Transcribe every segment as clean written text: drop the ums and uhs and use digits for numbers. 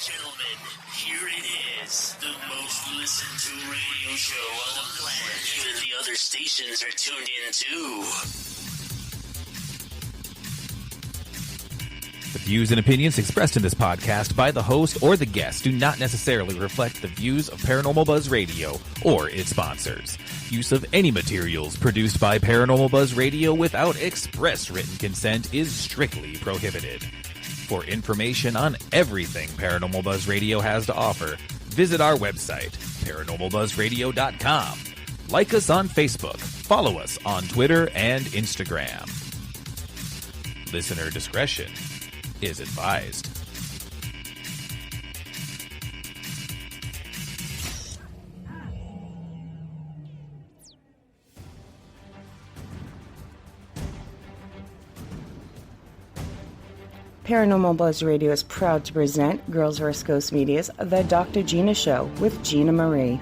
Gentlemen, here it is, the most listened to radio show on the planet. Even the other stations are tuned in too. The views and opinions expressed in this podcast by the host or the guest do not necessarily reflect the views of Paranormal Buzz Radio or its sponsors. Use of any materials produced by Paranormal Buzz Radio without express written consent is strictly prohibited. For information on everything Paranormal Buzz Radio has to offer, visit our website, paranormalbuzzradio.com. Like us on Facebook, follow us on Twitter and Instagram. Listener discretion is advised. Paranormal Buzz Radio is proud to present Girls vs. Ghosts Media's The Dr. Gina Show with Gina Marie.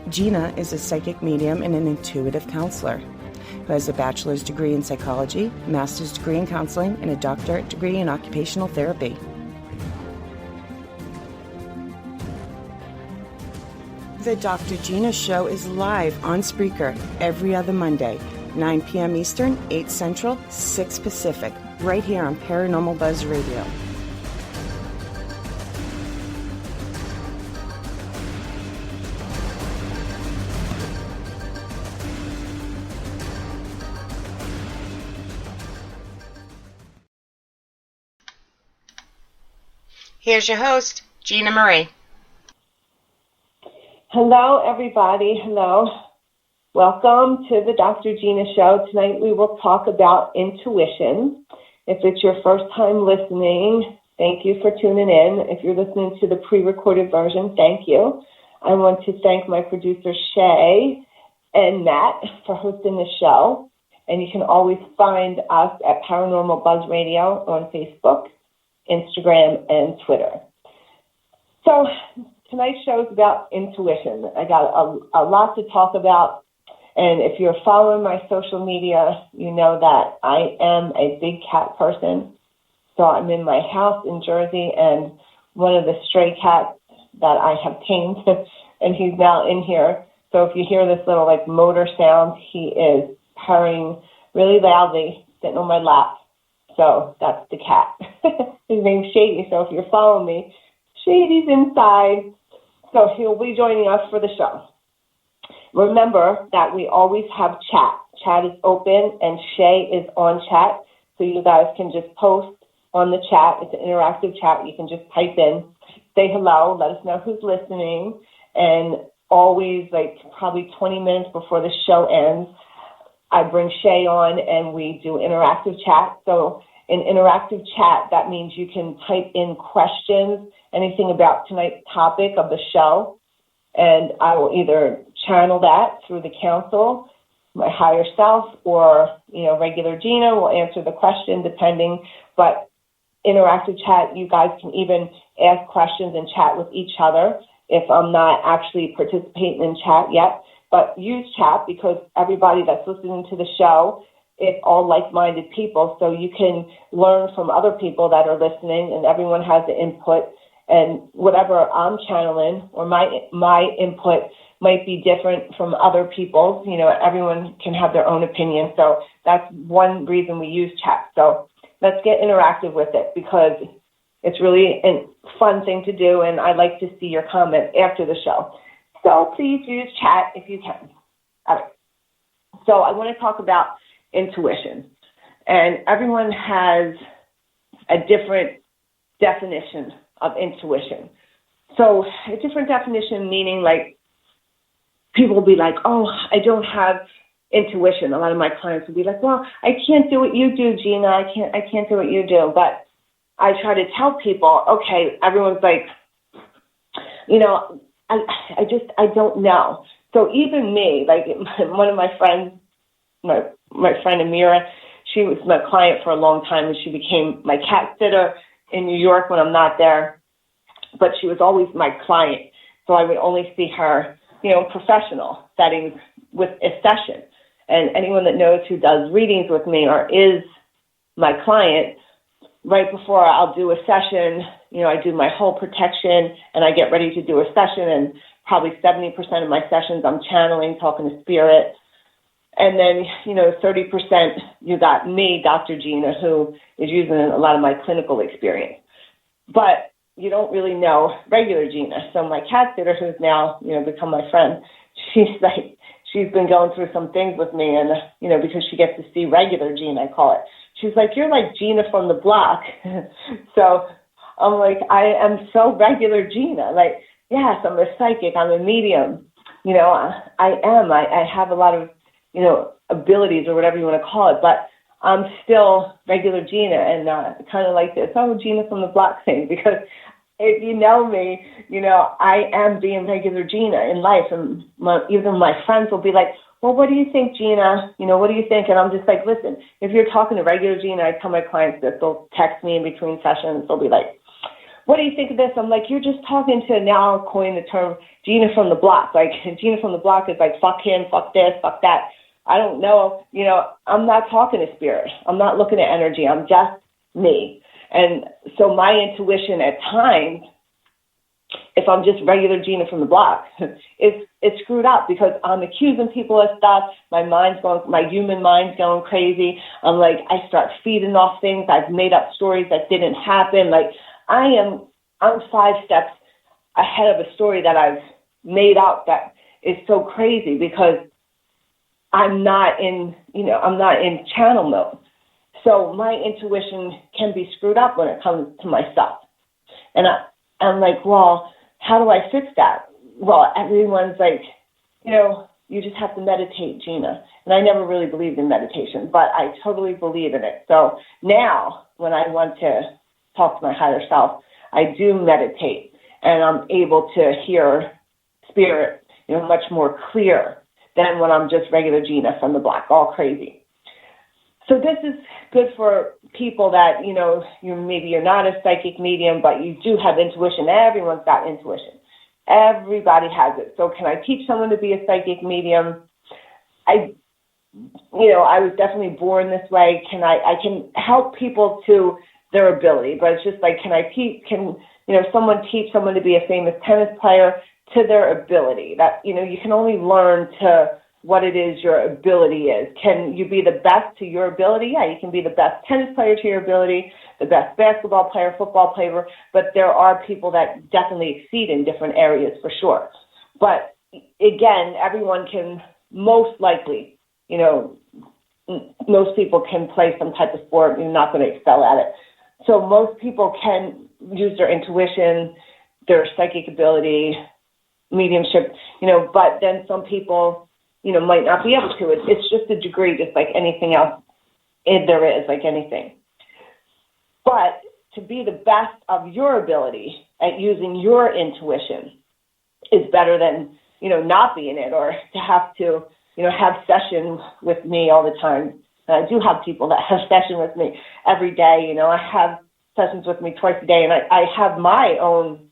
Gina is a psychic medium and an intuitive counselor who has a bachelor's degree in psychology, master's degree in counseling, and a doctorate degree in occupational therapy. The Dr. Gina Show is live on Spreaker every other Monday, 9 p.m. Eastern, 8 Central, 6 Pacific, right here on Paranormal Buzz Radio. Here's your host, Gina Marie. Hello, everybody. Hello. Welcome to the Dr. Gina Show. Tonight we will talk about intuition. If it's your first time listening, thank you for tuning in. If you're listening to the pre-recorded version, thank you. I want to thank my producer, Shay, and Matt for hosting the show. And you can always find us at Paranormal Buzz Radio on Facebook, Instagram, and Twitter. So tonight's show is about intuition. I got a lot to talk about. And if you're following my social media, you know that I am a big cat person. So I'm in my house in Jersey, and one of the stray cats that I have tamed, and he's now in here. So if you hear this little motor sound, he is purring really loudly, sitting on my lap. So that's the cat. His name's Shady. So if you're following me, Shady's inside. So he'll be joining us for the show. Remember that we always have chat. Chat is open, and Shay is on chat, so you guys can just post on the chat. It's an interactive chat. You can just type in, say hello, let us know who's listening, and always, probably 20 minutes before the show ends, I bring Shay on, and we do interactive chat. So in interactive chat, that means you can type in questions, anything about tonight's topic of the show, and I will either channel that through the council, my higher self, or, regular Gina will answer the question depending. But interactive chat, you guys can even ask questions and chat with each other if I'm not actually participating in chat yet. But use chat because everybody that's listening to the show, it's all like-minded people. So you can learn from other people that are listening, and everyone has the input. And whatever I'm channeling or my input might be different from other people's. Everyone can have their own opinion. So that's one reason we use chat. So let's get interactive with it because it's really a fun thing to do, and I like to see your comments after the show. So please use chat if you can. All right. So I want to talk about intuition. And everyone has a different definition of intuition. So a different definition meaning people will be like, oh, I don't have intuition. A lot of my clients will be like, well, I can't do what you do, Gina. I can't do what you do. But I try to tell people, okay, everyone's like, I don't know. So even me, one of my friends, my friend Amira, she was my client for a long time, and she became my cat sitter in New York when I'm not there. But she was always my client. So I would only see her, professional settings with a session. And anyone that knows who does readings with me or is my client right before I'll do a session, I do my whole protection and I get ready to do a session, and probably 70% of my sessions I'm channeling, talking to spirit. And then, 30% you got me, Dr. Gina, who is using a lot of my clinical experience. But you don't really know regular Gina. So my cat sitter, who's now, become my friend, she's been going through some things with me, and, because she gets to see regular Gina, I call it. She's like, you're like Gina from the block. So I'm like, I am so regular Gina. Like, yes, I'm a psychic, I'm a medium. I am. I have a lot of, abilities or whatever you want to call it, but I'm still regular Gina, and kind of like this, Gina from the block thing, because if you know me, I am being regular Gina in life, and even my friends will be like, well, what do you think, Gina? What do you think? And I'm just like, listen, if you're talking to regular Gina, I tell my clients this, they'll text me in between sessions, they'll be like, what do you think of this? I'm like, you're just talking to, now I'll coin the term Gina from the block. Like, Gina from the block is like, fuck him, fuck this, fuck that. I don't know, I'm not talking to spirit. I'm not looking at energy. I'm just me. And so my intuition at times, if I'm just regular Gina from the block, it's screwed up, because I'm accusing people of stuff. My human mind's going crazy. I'm like, I start feeding off things. I've made up stories that didn't happen. Like, I'm 5 steps ahead of a story that I've made up that is so crazy, because I'm not in channel mode. So my intuition can be screwed up when it comes to myself. And I'm like, well, how do I fix that? Well, everyone's like, you just have to meditate, Gina. And I never really believed in meditation, but I totally believe in it. So now when I want to talk to my higher self, I do meditate, and I'm able to hear spirit, much more clear than when I'm just regular Gina from the block, all crazy. So this is good for people that, maybe you're not a psychic medium, but you do have intuition. Everyone's got intuition. Everybody has it. So can I teach someone to be a psychic medium? I was definitely born this way. I can help people to their ability, but it's just like, can someone teach someone to be a famous tennis player to their ability? That, you can only learn to what it is your ability is. Can you be the best to your ability? Yeah, you can be the best tennis player to your ability, the best basketball player, football player, but there are people that definitely exceed in different areas for sure. But again, everyone can most likely, most people can play some type of sport and you're not going to excel at it. So most people can use their intuition, their psychic ability, mediumship, but then some people, might not be able to. It's just a degree, just like anything else there is, like anything. But to be the best of your ability at using your intuition is better than, not being it, or to have to, have sessions with me all the time. And I do have people that have sessions with me every day. I have sessions with me twice a day, and I have my own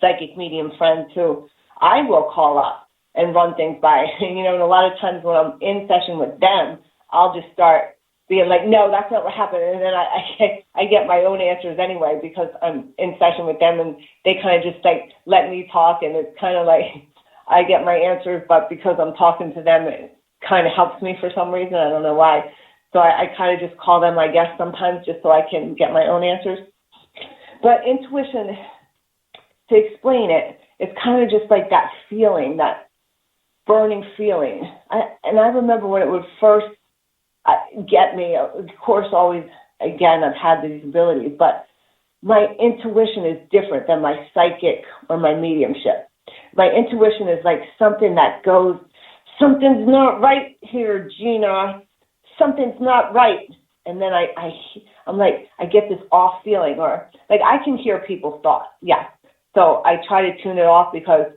psychic medium friends who I will call up and run things by. And a lot of times when I'm in session with them, I'll just start being like, no, that's not what happened. And then I get my own answers anyway, because I'm in session with them, and they kind of just like let me talk, and it's kind of like I get my answers, but because I'm talking to them, it kind of helps me for some reason. I don't know why. So I kind of just call them my guests sometimes, just so I can get my own answers. But intuition, to explain it, it's kind of just like that feeling, that burning feeling. And I remember when it would first get me, of course, always, again, I've had these abilities, but my intuition is different than my psychic or my mediumship. My intuition is like something that goes, something's not right here, Gina. Something's not right. And then I'm like, I get this off feeling, or like I can hear people's thoughts. Yeah. So I try to tune it off, because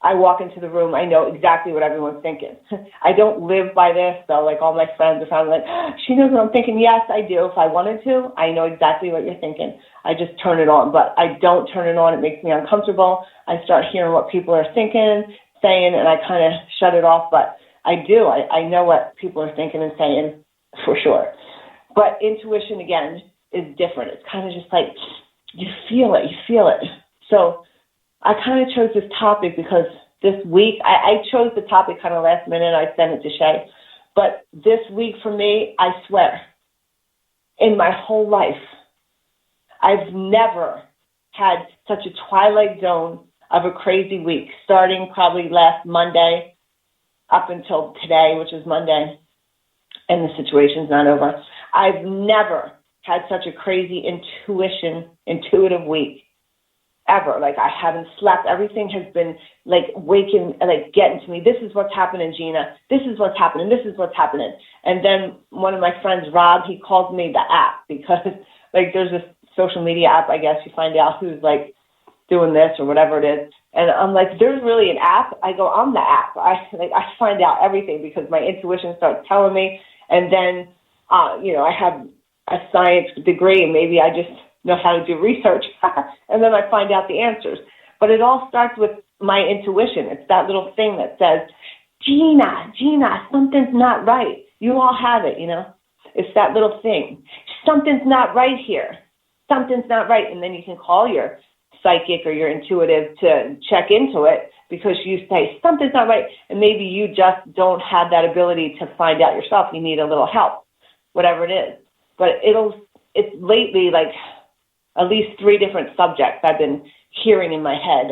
I walk into the room, I know exactly what everyone's thinking. I don't live by this, so like all my friends are probably like, she knows what I'm thinking. Yes, I do. If I wanted to, I know exactly what you're thinking. I just turn it on, but I don't turn it on. It makes me uncomfortable. I start hearing what people are thinking, saying, and I kind of shut it off, but I do. I know what people are thinking and saying for sure. But intuition, again, is different. It's kind of just like, you feel it. So I kind of chose this topic because this week, I chose the topic kind of last minute. I sent it to Shay. But this week for me, I swear, in my whole life, I've never had such a twilight zone of a crazy week, starting probably last Monday up until today, which is Monday, and the situation's not over. I've never had such a crazy intuitive week. Ever. Like, I haven't slept. Everything has been like waking, like getting to me. This is what's happening, Gina. This is what's happening. This is what's happening. And then one of my friends, Rob, he called me the app because like there's this social media app, I guess, you find out who's like doing this or whatever it is. And I'm like, there's really an app? I go, I'm the app. I find out everything because my intuition starts telling me. And then, I have a science degree and maybe I just know how to do research, and then I find out the answers. But it all starts with my intuition. It's that little thing that says, Gina, something's not right. You all have it, It's that little thing. Something's not right here. Something's not right. And then you can call your psychic or your intuitive to check into it because you say, something's not right. And maybe you just don't have that ability to find out yourself. You need a little help, whatever it is. But it's lately like, at least 3 different subjects I've been hearing in my head.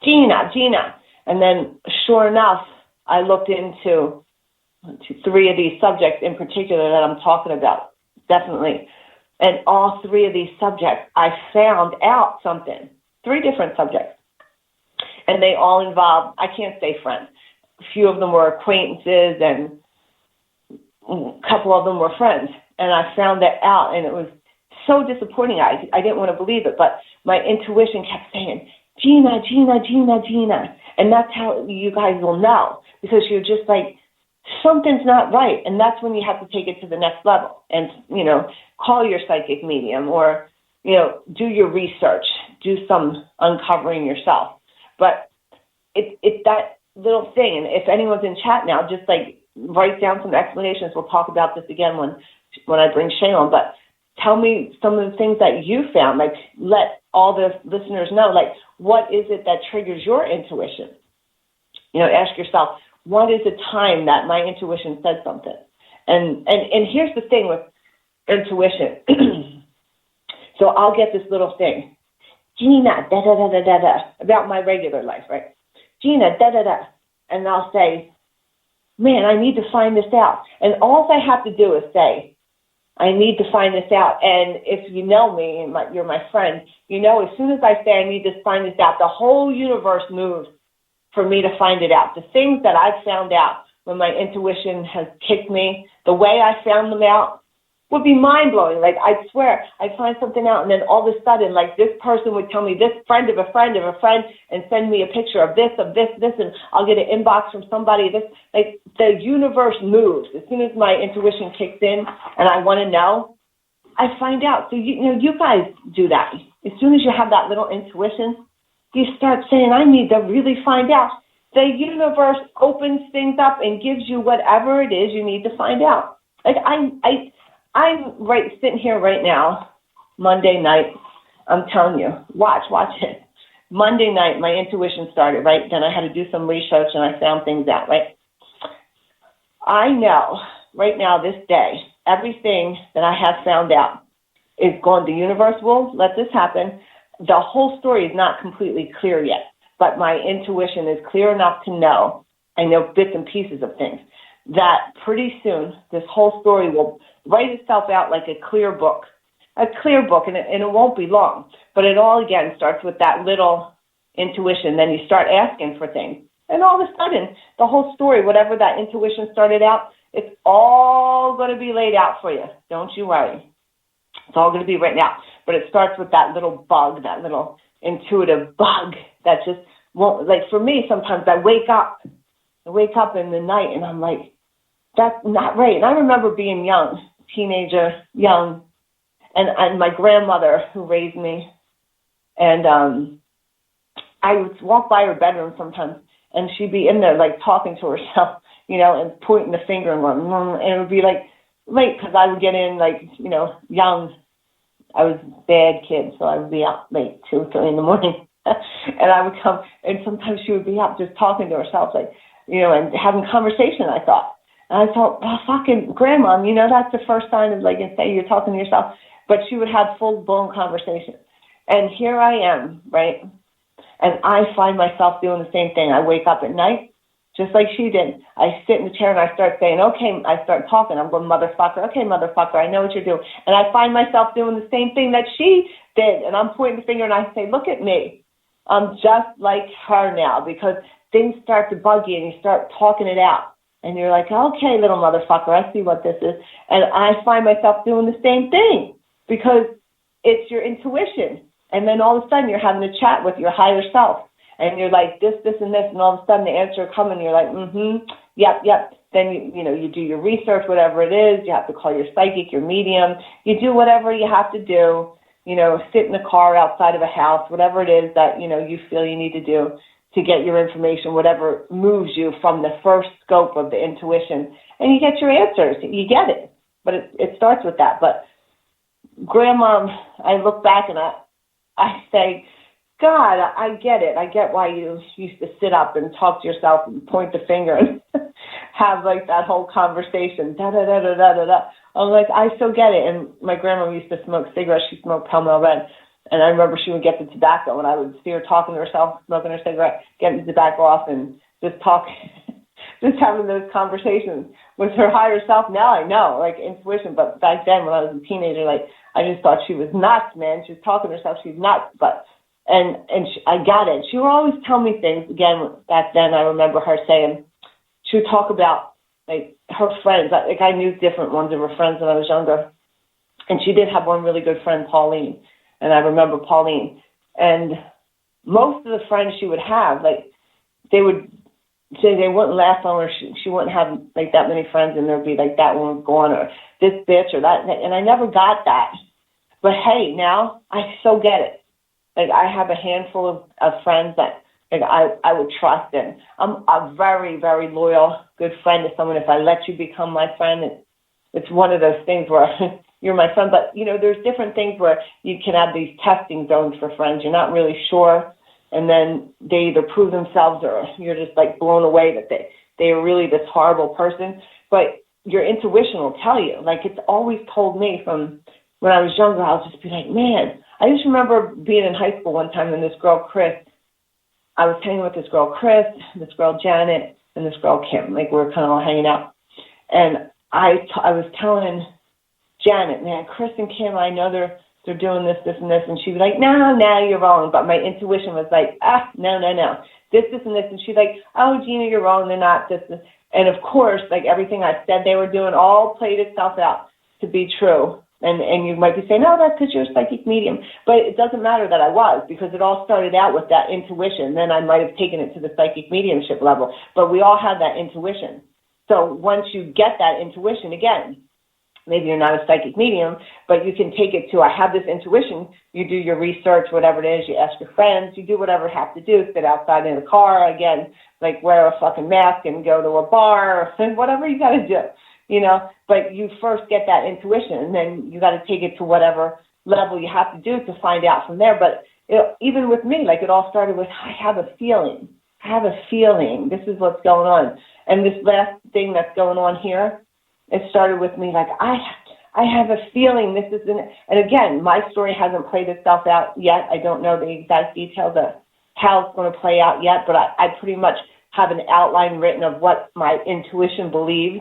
Gina. And then sure enough, I looked into 3 of these subjects in particular that I'm talking about, definitely. And all 3 of these subjects, I found out something. 3 different subjects. And they all involve, I can't say friends. A few of them were acquaintances and a couple of them were friends. And I found that out, and it was so disappointing. I didn't want to believe it, but my intuition kept saying, Gina. And that's how you guys will know, because you're just like, something's not right. And that's when you have to take it to the next level and, call your psychic medium or, do your research, do some uncovering yourself. But it's that little thing. And if anyone's in chat now, just like write down some explanations. We'll talk about this again when I bring Shay on, but tell me some of the things that you found, like let all the listeners know, like what is it that triggers your intuition? Ask yourself, what is the time that my intuition said something? And here's the thing with intuition. So I'll get this little thing, Gina, da-da-da-da-da-da, about my regular life, right? Gina, da-da-da. And I'll say, man, I need to find this out. And all I have to do is say, I need to find this out. And if you know me, and you're my friend, as soon as I say I need to find this out, the whole universe moves for me to find it out. The things that I've found out when my intuition has kicked me, the way I found them out would be mind-blowing. Like, I swear, I'd find something out, and then all of a sudden, like, this person would tell me this friend of a friend of a friend and send me a picture of this, and I'll get an inbox from somebody. Like, the universe moves. As soon as my intuition kicks in and I want to know, I find out. So, you guys do that. As soon as you have that little intuition, you start saying, I need to really find out. The universe opens things up and gives you whatever it is you need to find out. Like, I'm sitting here right now, Monday night. I'm telling you, watch it. Monday night, my intuition started, right? Then I had to do some research and I found things out, right? I know right now, this day, everything that I have found out is going, the universe will let this happen. The whole story is not completely clear yet, but my intuition is clear enough to know, I know bits and pieces of things, that pretty soon this whole story will write itself out like a clear book, and it won't be long. But it all, again, starts with that little intuition. Then you start asking for things. And all of a sudden, the whole story, whatever that intuition started out, it's all going to be laid out for you. Don't you worry. It's all going to be written out. But it starts with that little bug, that little intuitive bug that just won't, like for me, sometimes I wake up in the night and I'm like, that's not right. And I remember being young, teenager, young, and my grandmother who raised me, and I would walk by her bedroom sometimes, and she'd be in there like talking to herself, and pointing the finger and going, and it would be like late because I would get in like, young, I was a bad kid, so I would be out late, 2, 3 in the morning. And I would come, and sometimes she would be up just talking to herself, like, and having conversation, I thought. And I thought, well, fucking grandma, that's the first sign of, like, say you're talking to yourself. But she would have full-blown conversation. And here I am, right? And I find myself doing the same thing. I wake up at night, just like she did. I sit in the chair and I start saying, okay, I start talking. I'm going, motherfucker, okay, motherfucker, I know what you're doing. And I find myself doing the same thing that she did. And I'm pointing the finger and I say, look at me. I'm just like her now, because things start to bug you and you start talking it out. And you're like, okay, little motherfucker, I see what this is. And I find myself doing the same thing because it's your intuition. And then all of a sudden you're having a chat with your higher self. And you're like, this, and this. And all of a sudden the answer will come and you're like, yep. Then, you do your research, whatever it is. You have to call your psychic, your medium. You do whatever you have to do. Sit in the car outside of a house, whatever it is that, you feel you need to do to get your information, whatever moves you from the first scope of the intuition. And you get your answers. You get it. But it starts with that. But Grandma, I look back and I say, God, I get it. I get why you used to sit up and talk to yourself and point the finger and have like that whole conversation. I'm like, I so get it. And my grandma used to smoke cigarettes. She smoked Pall Mall Red. And I remember she would get the tobacco and I would see her talking to herself, smoking her cigarette, getting the tobacco off and just talking, just having those conversations with her higher self. Now I know, like intuition. But back then when I was a teenager, like I just thought she was nuts, man. She was talking to herself. She's nuts. But I got it. She would always tell me things. Again, back then I remember her saying, she would talk about like her friends. Like I knew different ones of her friends when I was younger. And she did have one really good friend, Pauline. And I remember Pauline. And most of the friends she would have, like they would say they wouldn't last long, or she wouldn't have like that many friends, and there'd be like that one was gone, or this bitch or that. And I never got that. But hey, now I so get it. Like I have a handful of friends that like I would trust in. I'm a very, very loyal, good friend to someone. If I let you become my friend, it's one of those things where you're my friend. But, there's different things where you can have these testing zones for friends. You're not really sure. And then they either prove themselves or you're just like blown away that they are really this horrible person. But your intuition will tell you. Like it's always told me from when I was younger, I'll just be like, man, I just remember being in high school one time and this girl, Chris, I was hanging with this girl, Chris, this girl, Janet, and this girl, Kim. Like we were kind of all hanging out. And I was telling Janet, man, Chris and Kim, I know they're doing this, and this. And she'd be like, no, you're wrong. But my intuition was like, no. This, and this. And she's like, oh, Gina, you're wrong. They're not this. And of course, like everything I said they were doing all played itself out to be true. And you might be saying, no, that's because you're a psychic medium. But it doesn't matter that I was, because it all started out with that intuition. Then I might have taken it to the psychic mediumship level. But we all have that intuition. So once you get that intuition, again, maybe you're not a psychic medium, but you can take it to, I have this intuition. You do your research, whatever it is. You ask your friends. You do whatever you have to do. Sit outside in the car, again, like wear a fucking mask and go to a bar, or whatever you got to do. But you first get that intuition, and then you got to take it to whatever level you have to do to find out from there. But even with me, like it all started with, I have a feeling. This is what's going on. And this last thing that's going on here, it started with me like, I have a feeling this isn't, and again, my story hasn't played itself out yet. I don't know the exact details of how it's going to play out yet, but I pretty much have an outline written of what my intuition believes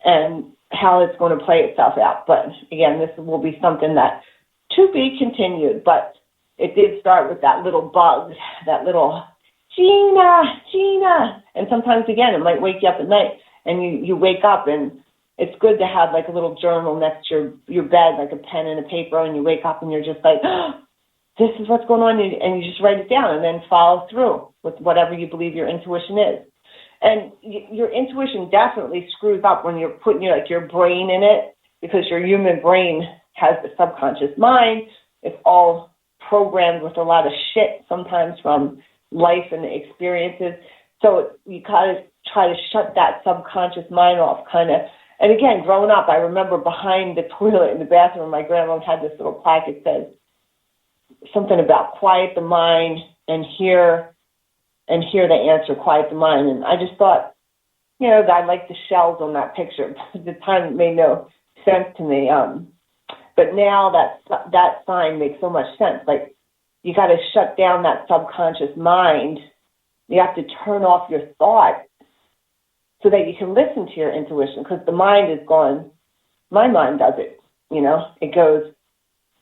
and how it's going to play itself out. But again, this will be something that to be continued, but it did start with that little bug, that little Gina. And sometimes, again, it might wake you up at night and you wake up, and it's good to have like a little journal next to your bed, like a pen and a paper, and you wake up and you're just like, this is what's going on, and you just write it down and then follow through with whatever you believe your intuition is. And your intuition definitely screws up when you're putting your brain in it, because your human brain has the subconscious mind. It's all programmed with a lot of shit sometimes from life and experiences. So you kind of try to shut that subconscious mind off kind of And again, growing up, I remember behind the toilet in the bathroom, my grandma had this little plaque. It says something about quiet the mind and hear the answer, quiet the mind. And I just thought, you know, I like the shells on that picture. At the time, it made no sense to me. But now that sign makes so much sense. Like, you got to shut down that subconscious mind. You have to turn off your thoughts so that you can listen to your intuition, because the mind is going, my mind does it, you know. It goes,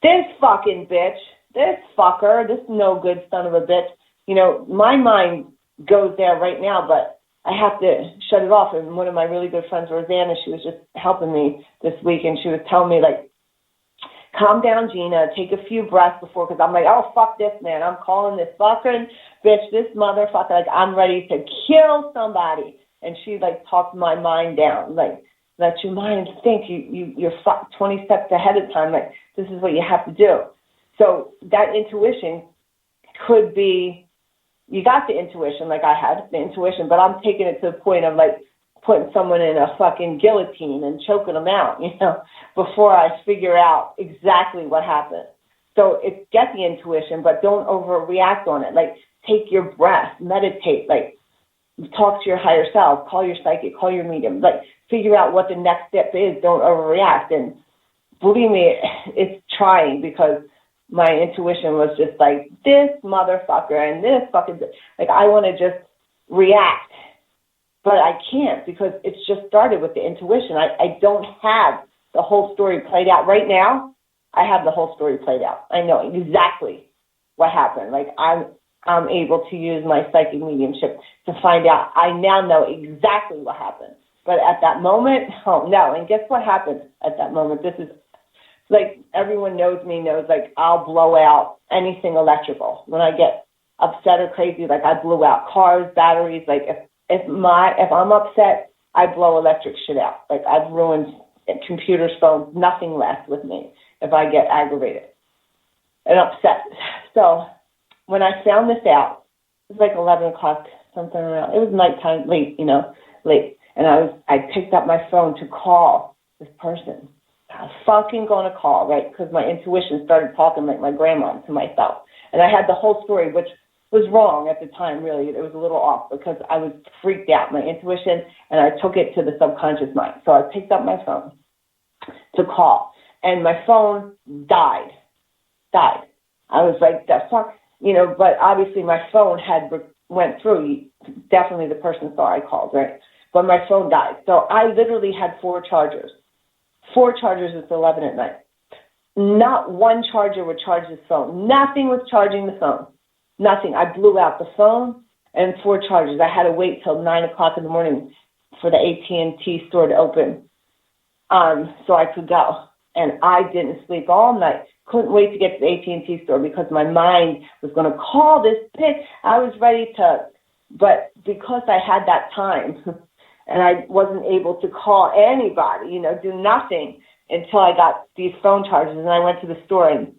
this fucking bitch, this fucker, this no good son of a bitch. You know, my mind goes there right now, but I have to shut it off. And one of my really good friends, Rosanna, she was just helping me this week, and she was telling me, like, calm down, Gina, take a few breaths before, because I'm like, oh, fuck this, man. I'm calling this fucking bitch, this motherfucker, like, I'm ready to kill somebody. And she, like, talked my mind down, like, let your mind think. You're 20 steps ahead of time. Like, this is what you have to do. So that intuition could be, you got the intuition, like I had the intuition, but I'm taking it to the point of, like, putting someone in a fucking guillotine and choking them out, you know, before I figure out exactly what happened. So it's get the intuition, but don't overreact on it. Like, take your breath, meditate, like, talk to your higher self, call your psychic, call your medium, like, figure out what the next step is. Don't overreact. And believe me, it's trying, because my intuition was just like, this motherfucker and this fucking, like, I want to just react, but I can't, because it's just started with the intuition. I don't have the whole story played out. Right now, I have the whole story played out. I know exactly what happened. Like, I'm able to use my psychic mediumship to find out. I now know exactly what happened. But at that moment, oh no. And guess what happened at that moment? This is, like, everyone knows me, knows, like, I'll blow out anything electrical. When I get upset or crazy, like, I blew out cars, batteries. Like, if I'm upset, I blow electric shit out. Like, I've ruined computers, phones, nothing left with me if I get aggravated and upset. So when I found this out, it was like 11 o'clock, something around. It was nighttime, late. And I picked up my phone to call this person. I was fucking going to call, right? Because my intuition started talking like my grandma to myself. And I had the whole story, which was wrong at the time, really. It was a little off because I was freaked out, my intuition, and I took it to the subconscious mind. So I picked up my phone to call, and my phone died. I was like, the fuck? You know, but obviously my phone went through. Definitely the person saw I called, right? But my phone died. So I literally had 4 chargers. 4 chargers at 11 at night. Not one charger would charge this phone. Nothing was charging the phone. Nothing. I blew out the phone and 4 chargers. I had to wait till 9 o'clock in the morning for the AT&T store to open so I could go. And I didn't sleep all night. Couldn't wait to get to the AT&T store because my mind was going to call this bitch. I was ready to, but because I had that time and I wasn't able to call anybody, you know, do nothing until I got these phone chargers. And I went to the store, and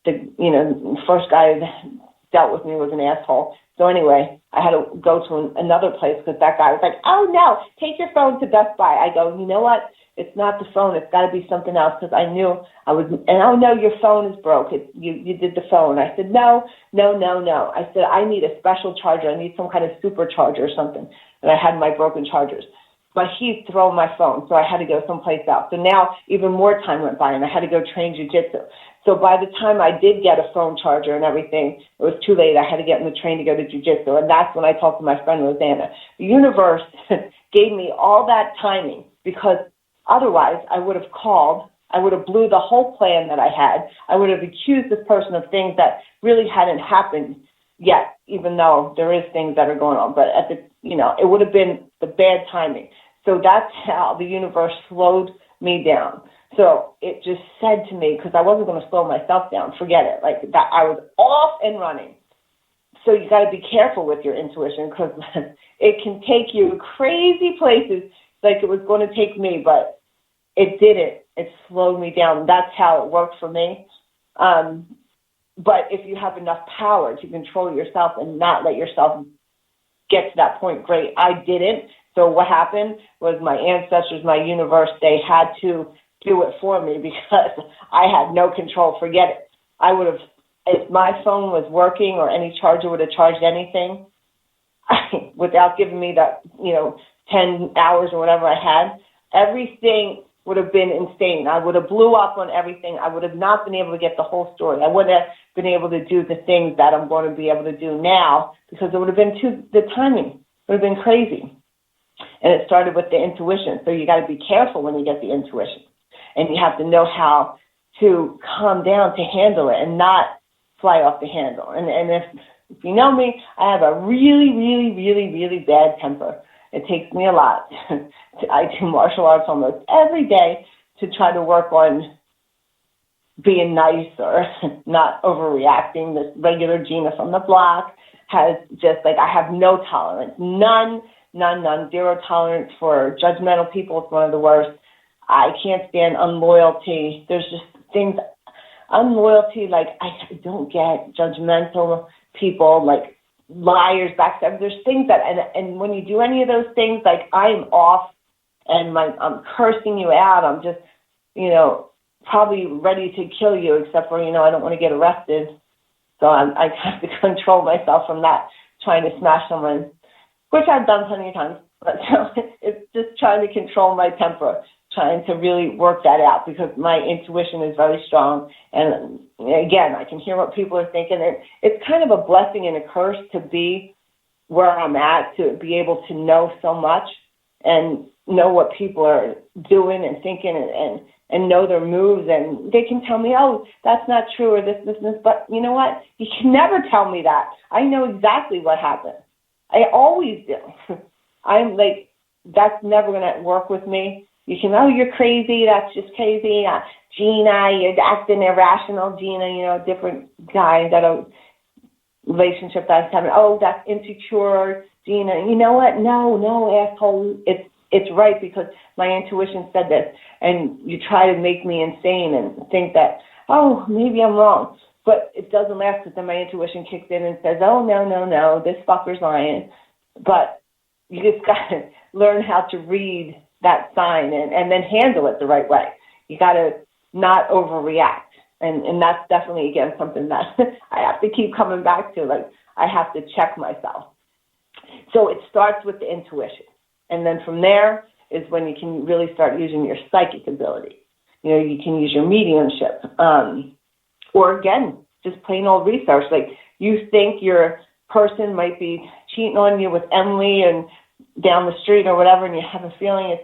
the first guy that dealt with me was an asshole. So anyway, I had to go to another place because that guy was like, oh no, take your phone to Best Buy. I go, you know what? It's not the phone. It's got to be something else, because I knew I was, and oh no, your phone is broke. You did the phone. I said, no. I said, I need a special charger. I need some kind of supercharger or something. And I had my broken chargers. But he's thrown my phone, so I had to go someplace else. So now even more time went by, and I had to go train jiu-jitsu. So by the time I did get a phone charger and everything, it was too late. I had to get in the train to go to jiu-jitsu, and that's when I talked to my friend Rosanna. The universe gave me all that timing, because otherwise I would have called. I would have blew the whole plan that I had. I would have accused this person of things that really hadn't happened yet, even though there is things that are going on. But it would have been the bad timing. So that's how the universe slowed me down. So it just said to me, because I wasn't going to slow myself down, forget it, like that, I was off and running. So you got to be careful with your intuition, because it can take you crazy places like it was going to take me, but it didn't. It slowed me down. That's how it worked for me. But if you have enough power to control yourself and not let yourself get to that point, great. I didn't, So what happened was my ancestors, my universe, they had to do it for me because I had no control. Forget it. I would have, if my phone was working or any charger would have charged anything, without giving me that, 10 hours or whatever I had, everything would have been insane. I would have blew up on everything. I would have not been able to get the whole story. I wouldn't have been able to do the things that I'm going to be able to do now because it would have been the timing would have been crazy. And it started with the intuition. So you got to be careful when you get the intuition. And you have to know how to calm down to handle it and not fly off the handle. And if you know me, I have a really, really, really, really bad temper. It takes me a lot. I do martial arts almost every day to try to work on being nice or not overreacting. This regular Gina from the block has just I have no tolerance. None, zero tolerance for judgmental people. It's one of the worst. I can't stand unloyalty. There's just things, unloyalty, I don't get judgmental people, liars, backstabbers. There's things that, and when you do any of those things, I'm off and I'm cursing you out. I'm just, probably ready to kill you, except for, I don't want to get arrested. So I have to control myself from that, trying to smash someone, which I've done plenty of times. But it's just trying to control my temper, trying to really work that out because my intuition is very strong. And again, I can hear what people are thinking. And it's kind of a blessing and a curse to be where I'm at, to be able to know so much and know what people are doing and thinking and know their moves. And they can tell me, oh, that's not true or this. But you know what? You can never tell me that. I know exactly what happened. I always do. I'm that's never going to work with me. You can, oh, you're crazy. That's just crazy. Gina, you're acting irrational. Gina, different guy that a relationship that I was having. Oh, that's insecure. Gina, you know what? No, asshole. It's right because my intuition said this. And you try to make me insane and think that, oh, maybe I'm wrong. But it doesn't last because then my intuition kicks in and says, oh, no, this fucker's lying. But you just got to learn how to read that sign and then handle it the right way. You got to not overreact. And that's definitely, again, something that I have to keep coming back to. I have to check myself. So it starts with the intuition. And then from there is when you can really start using your psychic ability. You can use your mediumship. Or again, just plain old research. You think your person might be cheating on you with Emily and down the street or whatever, and you have a feeling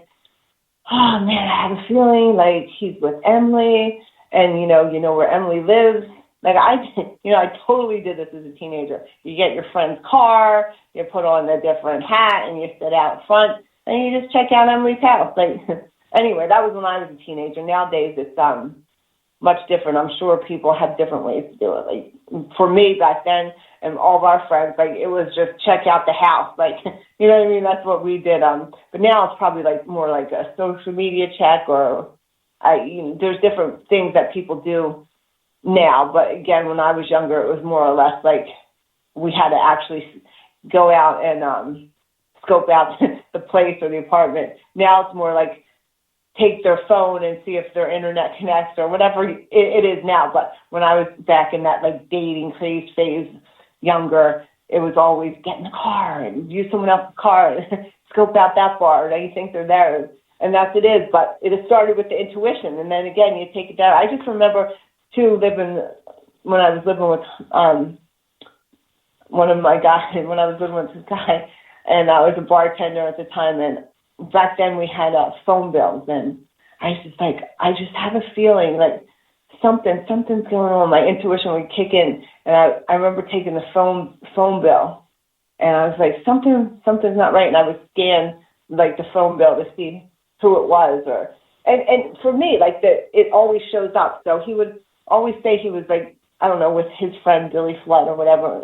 oh man, I have a feeling he's with Emily, and you know where Emily lives. I totally did this as a teenager. You get your friend's car, you put on a different hat, and you sit out front, and you just check out Emily's house. Anyway, that was when I was a teenager. Nowadays, it's much different. I'm sure people have different ways to do it. For me back then, and all of our friends, it was just check out the house. You know what I mean? That's what we did. But now it's probably more like a social media check, or there's different things that people do now. But again, when I was younger, it was more or less we had to actually go out and scope out the place or the apartment. Now it's more take their phone and see if their internet connects or whatever it is now. But when I was back in that dating craze phase, younger, it was always get in the car and use someone else's car and scope out that bar. Now you think they're there, and that's it is. But it has started with the intuition, and then again you take it down. I just remember too when I was living with one of my guys, when I was living with this guy, and I was a bartender at the time, and back then we had phone bills, and I just have a feeling something's going on. My intuition would kick in, and I remember taking the phone bill, and I was something's not right, and I would scan the phone bill to see who it was, and for me it always shows up. So he would always say he was I don't know, with his friend Billy Flood or whatever.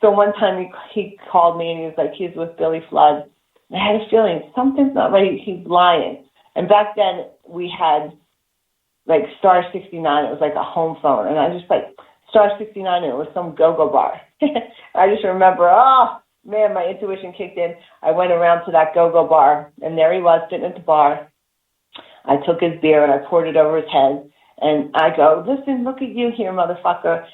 So one time he called me and he was he's with Billy Flood. I had a feeling something's not right. He's lying. And back then we had Star 69. It was a home phone. And I just Star 69, and it was some go-go bar. I just remember, man, my intuition kicked in. I went around to that go-go bar, and there he was sitting at the bar. I took his beer, and I poured it over his head, and I go, listen, look at you here, motherfucker.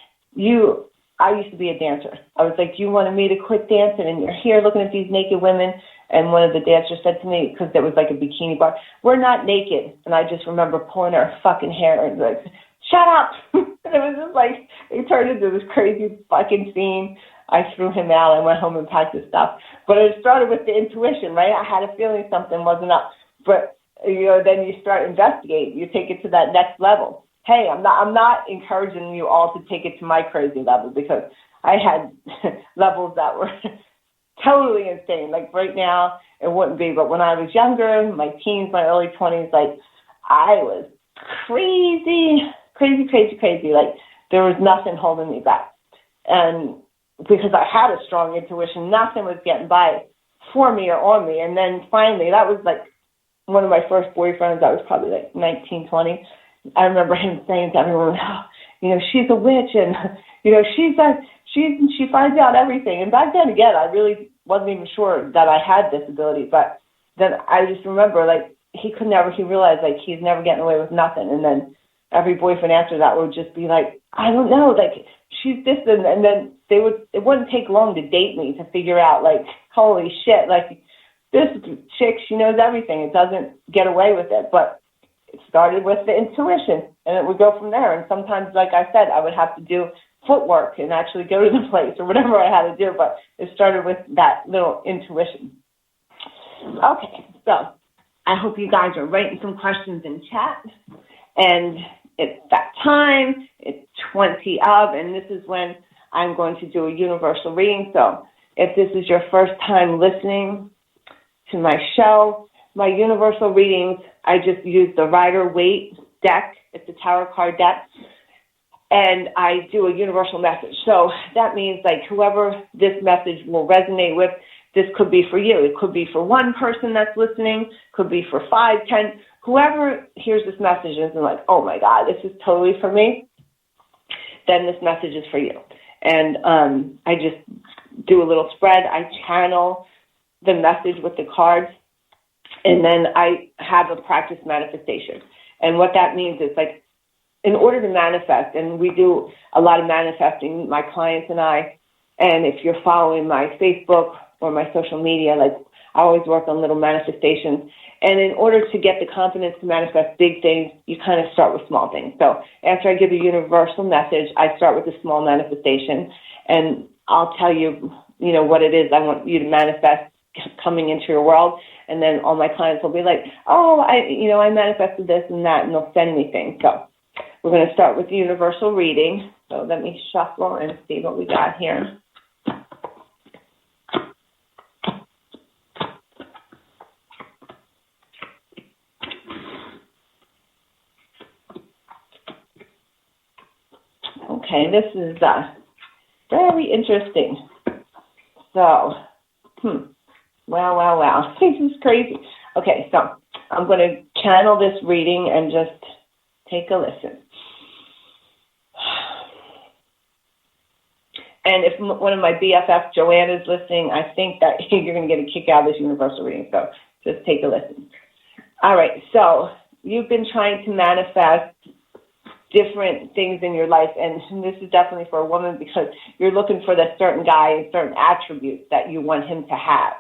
I used to be a dancer. I was like, you wanted me to quit dancing, and you're here looking at these naked women. And one of the dancers said to me, because there was like a bikini bar, we're not naked. And I just remember pulling her fucking hair and like, shut up. And it was just like, it turned into this crazy fucking scene. I threw him out. I went home and packed his stuff. But it started with the intuition, right? I had a feeling something wasn't up. But, then you start investigating. You take it to that next level. Hey, I'm not encouraging you all to take it to my crazy level, because I had levels that were totally insane. Like right now, it wouldn't be. But when I was younger, my teens, my early 20s, like I was crazy. Like there was nothing holding me back. And because I had a strong intuition, nothing was getting by for me or on me. And then finally, that was like one of my first boyfriends. I was probably like 19, 20. I remember him saying to everyone, she's a witch, and, she finds out everything. And back then, again, I really wasn't even sure that I had this ability. But then I just remember, like, he realized, like, he's never getting away with nothing. And then every boyfriend after that would just be like, I don't know, like, she's this, and then it wouldn't take long to date me to figure out, like, holy shit, like, this chick, she knows everything. It doesn't get away with it. But it started with the intuition, and it would go from there. And sometimes, like I said, I would have to do footwork and actually go to the place or whatever I had to do, but it started with that little intuition. Okay, so I hope you guys are writing some questions in chat. And it's that time. It's 20 of, and this is when I'm going to do a universal reading. So if this is your first time listening to my show, my universal readings, I just use the Rider-Waite deck. It's a tarot card deck. And I do a universal message. So that means, like, whoever this message will resonate with, this could be for you. It could be for one person that's listening, could be for 5, 10. Whoever hears this message and is like, oh, my God, this is totally for me, then this message is for you. And I just do a little spread. I channel the message with the cards. And then I have a practice manifestation. And what that means is, like, in order to manifest, and we do a lot of manifesting, my clients and I, and if you're following my Facebook or my social media, like, I always work on little manifestations. And in order to get the confidence to manifest big things, you kind of start with small things. So after I give a universal message, I start with a small manifestation, and I'll tell you, what it is I want you to manifest coming into your world. And then all my clients will be like, oh, I manifested this and that, and they'll send me things. So we're going to start with the universal reading. So let me shuffle and see what we got here. Okay, this is very interesting. So, Wow. This is crazy. Okay, so I'm going to channel this reading and just take a listen. And if one of my BFF, Joanne, is listening, I think that you're going to get a kick out of this universal reading, so just take a listen. All right, so you've been trying to manifest different things in your life, and this is definitely for a woman because you're looking for that certain guy and certain attributes that you want him to have.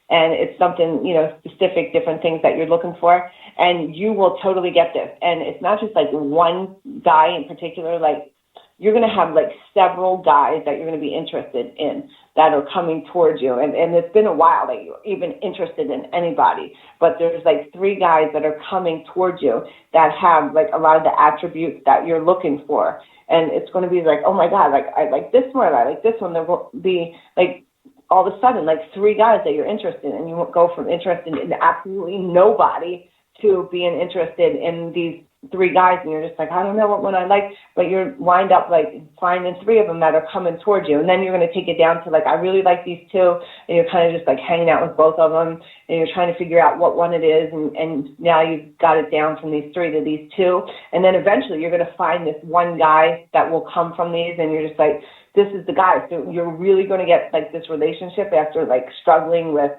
And it's something, specific, different things that you're looking for, and you will totally get this. And it's not just like one guy in particular, like you're going to have like several guys that you're going to be interested in that are coming towards you. And it's been a while that you're even interested in anybody, but there's like 3 guys that are coming towards you that have like a lot of the attributes that you're looking for. And it's going to be like, oh my God, like I like this one, I like this one. There will be like, all of a sudden, like 3 guys that you're interested in, and you go from interested in absolutely nobody to being interested in these 3 guys and you're just like, I don't know what one I like, but you're wind up like finding 3 of them that are coming towards you. And then you're going to take it down to like, I really like these 2. And you're kind of just like hanging out with both of them and you're trying to figure out what one it is. And now you've got it down from these 3 to these 2. And then eventually you're going to find this one guy that will come from these. And you're just like, this is the guy. So you're really going to get like this relationship after like struggling with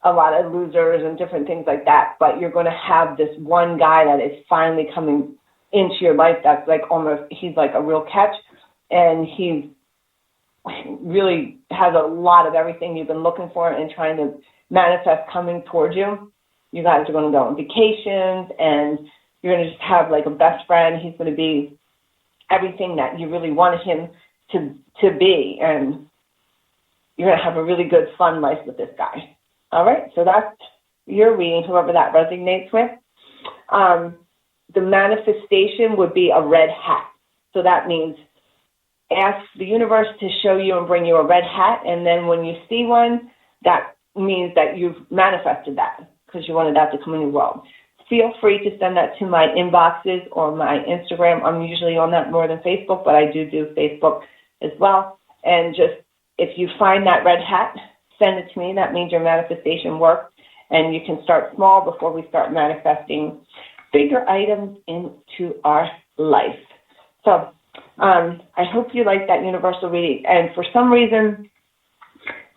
a lot of losers and different things like that, but you're going to have this one guy that is finally coming into your life that's like almost, he's like a real catch, and he really has a lot of everything you've been looking for and trying to manifest coming towards you. You guys are going to go on vacations, and you're going to just have like a best friend. He's going to be everything that you really wanted him to be, and you're going to have a really good, fun life with this guy. All right, so that's your reading, whoever that resonates with. The manifestation would be a red hat. So that means ask the universe to show you and bring you a red hat, and then when you see one, that means that you've manifested that because you wanted that to come in your world. Feel free to send that to my inboxes or my Instagram. I'm usually on that more than Facebook, but I do Facebook as well. And just if you find that red hat, send it to me. That means your manifestation worked, and you can start small before we start manifesting bigger items into our life. So I hope you like that universal reading. And for some reason,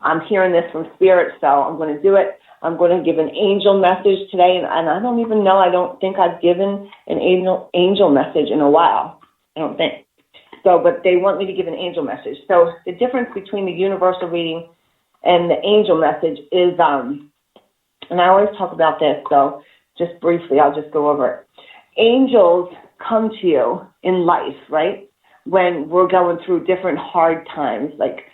I'm hearing this from Spirit, so I'm going to do it. I'm going to give an angel message today, and I don't even know. I don't think I've given an angel message in a while. I don't think. So, but they want me to give an angel message. So the difference between the universal reading and the angel message is, and I always talk about this, so just briefly, I'll just go over it. Angels come to you in life, right? When we're going through different hard times, like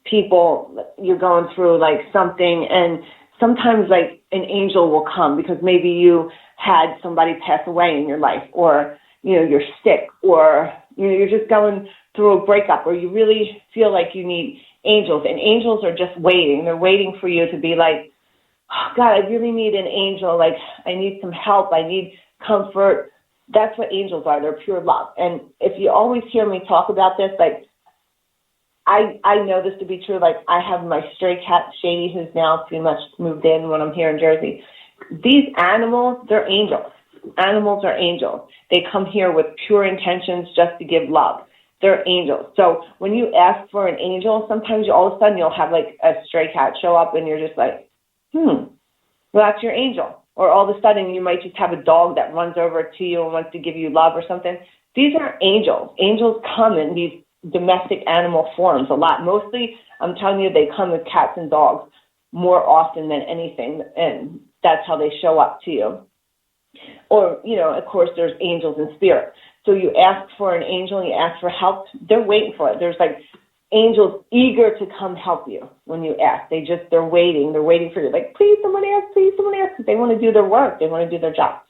people, you're going through like something, and sometimes like an angel will come because maybe you had somebody pass away in your life, or, you know, you're sick, or, you know, you're just going through a breakup, or you really feel like you need angels, and angels are just waiting. They're waiting for you to be like, oh, God, I really need an angel. Like, I need some help. I need comfort. That's what angels are. They're pure love. And if you always hear me talk about this, like, I know this to be true. Like, I have my stray cat, Shady, who's now pretty much moved in when I'm here in Jersey. These animals, they're angels. Animals are angels. They come here with pure intentions just to give love. They're angels. So when you ask for an angel, sometimes all of a sudden you'll have like a stray cat show up and you're just like, well, that's your angel. Or all of a sudden you might just have a dog that runs over to you and wants to give you love or something. These are angels. Angels come in these domestic animal forms a lot. Mostly, I'm telling you, they come with cats and dogs more often than anything, and that's how they show up to you. Or, you know, of course, there's angels in spirit. So you ask for an angel and you ask for help, they're waiting for it. There's like angels eager to come help you when you ask. They're waiting. They're waiting for you. Like, please, someone ask, because they want to do their work. They want to do their job.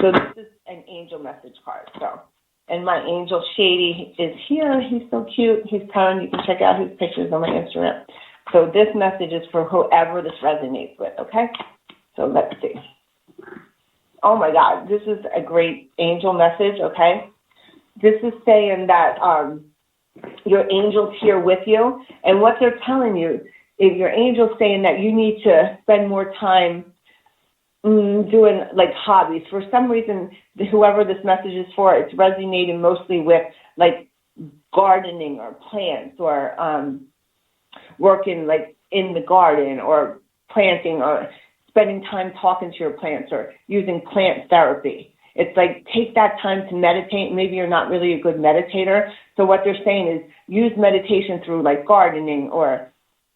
So this is an angel message card. So, and my angel Shady is here. He's so cute. He's kind. You can check out his pictures on my Instagram. So this message is for whoever this resonates with, okay? So let's see. Oh, my God. This is a great angel message, okay? This is saying that your angel's here with you, and what they're telling you is your angel's saying that you need to spend more time doing, like, hobbies. For some reason, whoever this message is for, it's resonating mostly with, like, gardening or plants or working, like, in the garden or planting or spending time talking to your plants or using plant therapy. It's like, take that time to meditate. Maybe you're not really a good meditator. So what they're saying is use meditation through like gardening or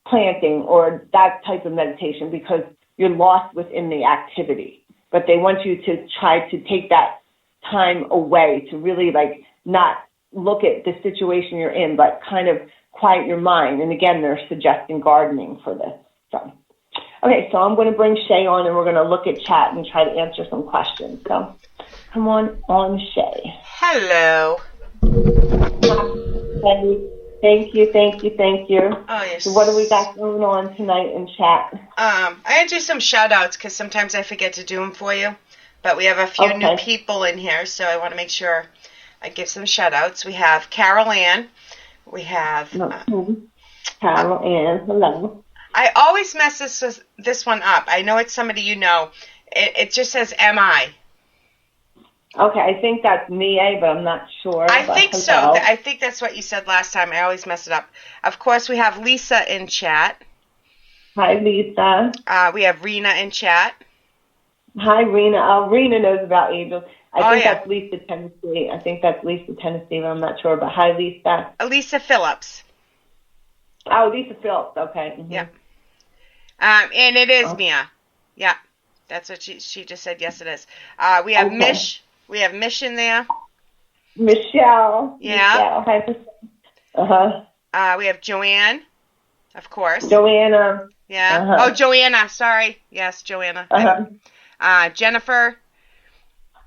planting or that type of meditation because you're lost within the activity. But they want you to try to take that time away to really like not look at the situation you're in, but kind of quiet your mind. And again, they're suggesting gardening for this. So, okay, so I'm going to bring Shay on and we're going to look at chat and try to answer some questions. So come on, Shay. Hello. Thank you. Oh, yes. So what do we got going on tonight in chat? I had to do some shout-outs because sometimes I forget to do them for you. but we have a few new people in here, so I want to make sure I give some shout-outs. We have Carol Ann. We have... Carol Ann, hello. I always mess this one up. I know it's somebody you know. It just says M-I. Okay, I think that's Mia, but I'm not sure. I think so. I think that's what you said last time. I always mess it up. Of course, we have Lisa in chat. Hi, Lisa. We have Rena in chat. Hi, Rena. Rena knows about angels. I think that's Lisa, Tennessee. But I'm not sure. But hi, Lisa. Lisa Phillips. Oh, Lisa Phillips. Okay. Mm-hmm. Yeah. And it is Mia. Yeah. That's what she just said. Yes, it is. We have Mish. We have Mish in there. Michelle. Yeah. Michelle. Hi. We have Joanne, of course. Joanna. Yeah. Oh, Joanna. Sorry. Yes, Joanna. Jennifer.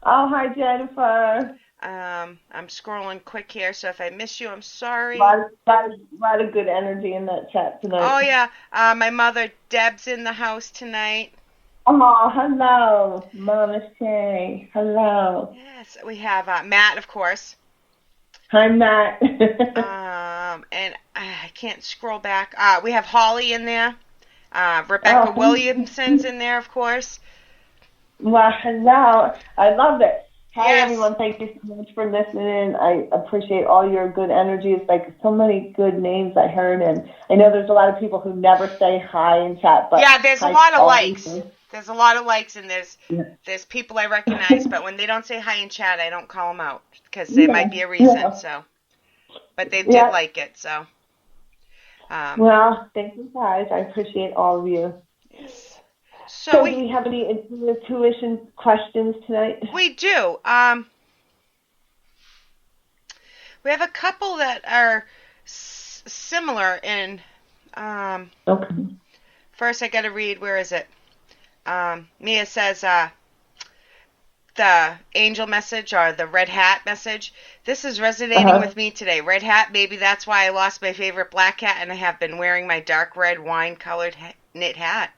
Oh, hi, Jennifer. I'm scrolling quick here, so if I miss you, I'm sorry. A lot of good energy in that chat tonight. Oh, yeah. My mother, Deb's in the house tonight. Oh, hello, Mama Shay. Hello. Yes, we have Matt, of course. Hi, Matt. And I can't scroll back. We have Holly in there. Rebecca Williamson's in there, of course. Well, hello. I love it. Hi, yes. everyone. Thank you so much for listening. I appreciate all your good energy. It's like so many good names I heard, and I know there's a lot of people who never say hi in chat. But yeah, there's a lot of likes. There's a lot of likes, and there's people I recognize, but when they don't say hi in chat, I don't call them out because there might be a reason. Yeah. So, but they did like it. So, well, thank you guys. I appreciate all of you. Yes. So do we have any intuition questions tonight? We do. We have a couple that are similar in. Okay. First, I got to read. Where is it? Mia says the angel message or the red hat message. This is resonating with me today. Red hat, maybe that's why I lost my favorite black hat and I have been wearing my dark red wine-colored knit hat.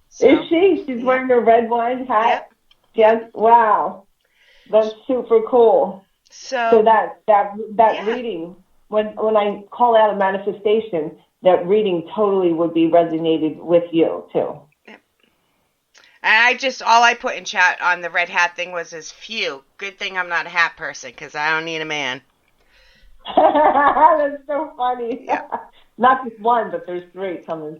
So, is she? She's wearing a red wine hat? Yep. Yes. Wow. That's super cool. So that reading, when I call out a manifestation, that reading totally would be resonated with you too. All I put in chat on the red hat thing was phew, good thing I'm not a hat person because I don't need a man. That's so funny. Yeah. Not just one, but there's three coming.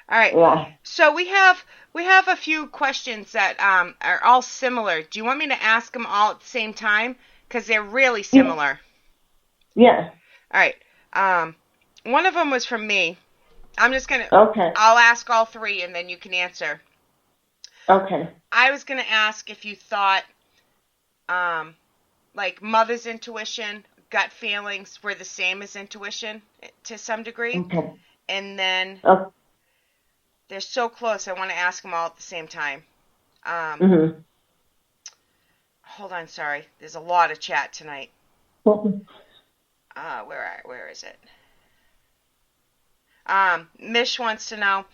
All right. Yeah. So we have a few questions that are all similar. Do you want me to ask them all at the same time? Because they're really similar. Yeah. All right. One of them was from me. I'm just going to... Okay. I'll ask all three, and then you can answer. Okay. I was going to ask if you thought, like, mother's intuition, gut feelings were the same as intuition to some degree. Okay. And then they're so close, I want to ask them all at the same time. Hold on, sorry. There's a lot of chat tonight. Where is it? Mish wants to know,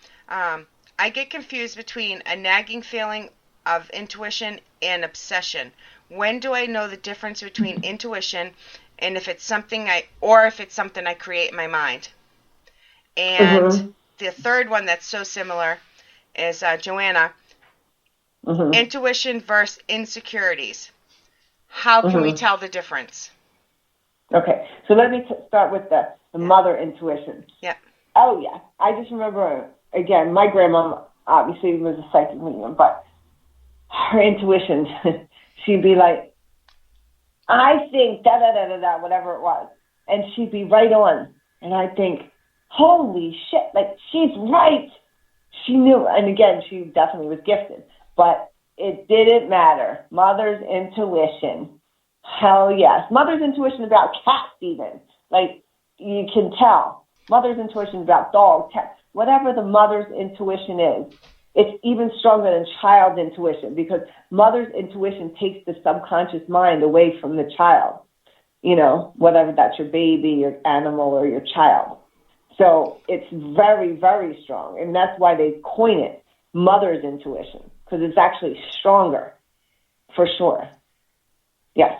I get confused between a nagging feeling of intuition and obsession. When do I know the difference between intuition and if it's something I create in my mind? And the third one that's so similar is Joanna. Intuition versus insecurities. How can we tell the difference? Okay, so let me start with the mother intuition. Yeah. Oh, yeah. I just remember, again, my grandma obviously was a psychic medium, but her intuition, she'd be like, I think da-da-da-da-da, whatever it was. And she'd be right on. And I'd think, holy shit, like, she's right. She knew. And again, she definitely was gifted. But it didn't matter. Mother's intuition. Hell yes. Mother's intuition about cats even. Like, you can tell. Mother's intuition about dogs, cats, whatever the mother's intuition is, it's even stronger than child's intuition because mother's intuition takes the subconscious mind away from the child, you know, whatever that's your baby, your animal, or your child. So it's very, very strong, and that's why they coin it mother's intuition. because it's actually stronger, for sure. Yes.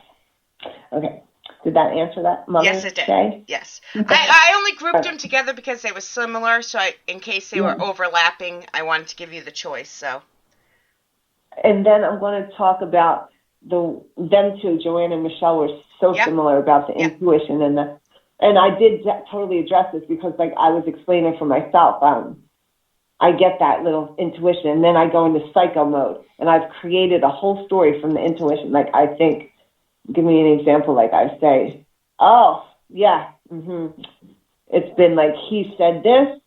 Okay. Did that answer that, Mother? Yes, it did. Shay? Yes. I only grouped them together because they were similar, so in case they were overlapping, I wanted to give you the choice. So. And then I'm going to talk about them two. Joanne and Michelle were so similar about the intuition and I did totally address this because, like, I was explaining for myself. I get that little intuition, and then I go into psycho mode, and I've created a whole story from the intuition. Like, I think, give me an example. Like, I say, oh yeah, it's been like he said this,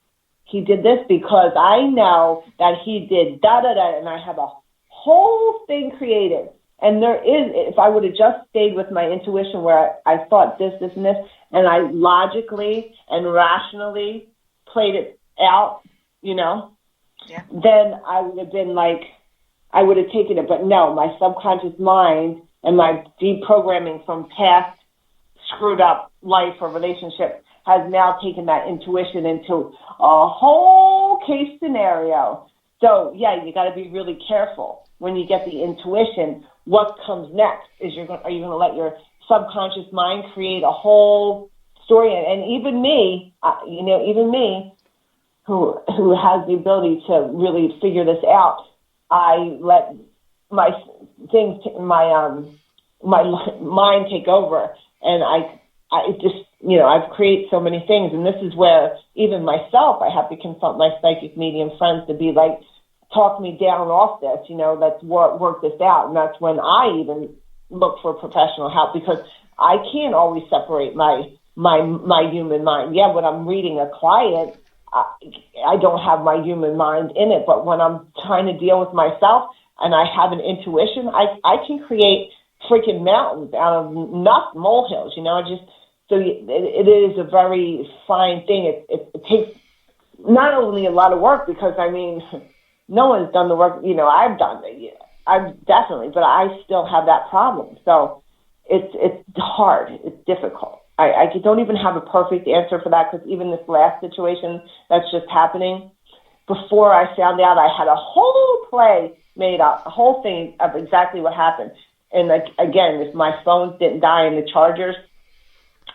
he did this because I know that he did da da da, and I have a whole thing created. And there is, if I would have just stayed with my intuition where I thought this, and this, and I logically and rationally played it out, then I would have been like, I would have taken it. But no, my subconscious mind and my deprogramming from past screwed up life or relationship has now taken that intuition into a whole case scenario. So, yeah, you got to be really careful when you get the intuition. What comes next? Are you going to let your subconscious mind create a whole story? And even me, who has the ability to really figure this out, I let my mind take over, and I just, I've created so many things, and this is where even myself, I have to consult my psychic medium friends to be like, talk me down off this, let's work this out. And that's when I even look for professional help, because I can't always separate my human mind. Yeah, when I'm reading a client, I don't have my human mind in it. But when I'm trying to deal with myself and I have an intuition, I can create freaking mountains out of molehills, so it is a very fine thing. It takes not only a lot of work, because, no one's done the work, I've done it. I've definitely, but I still have that problem. So it's hard. It's difficult. I don't even have a perfect answer for that, because even this last situation that's just happening, before I found out, I had a whole play made up, a whole thing of exactly what happened. And again, if my phones didn't die in the chargers,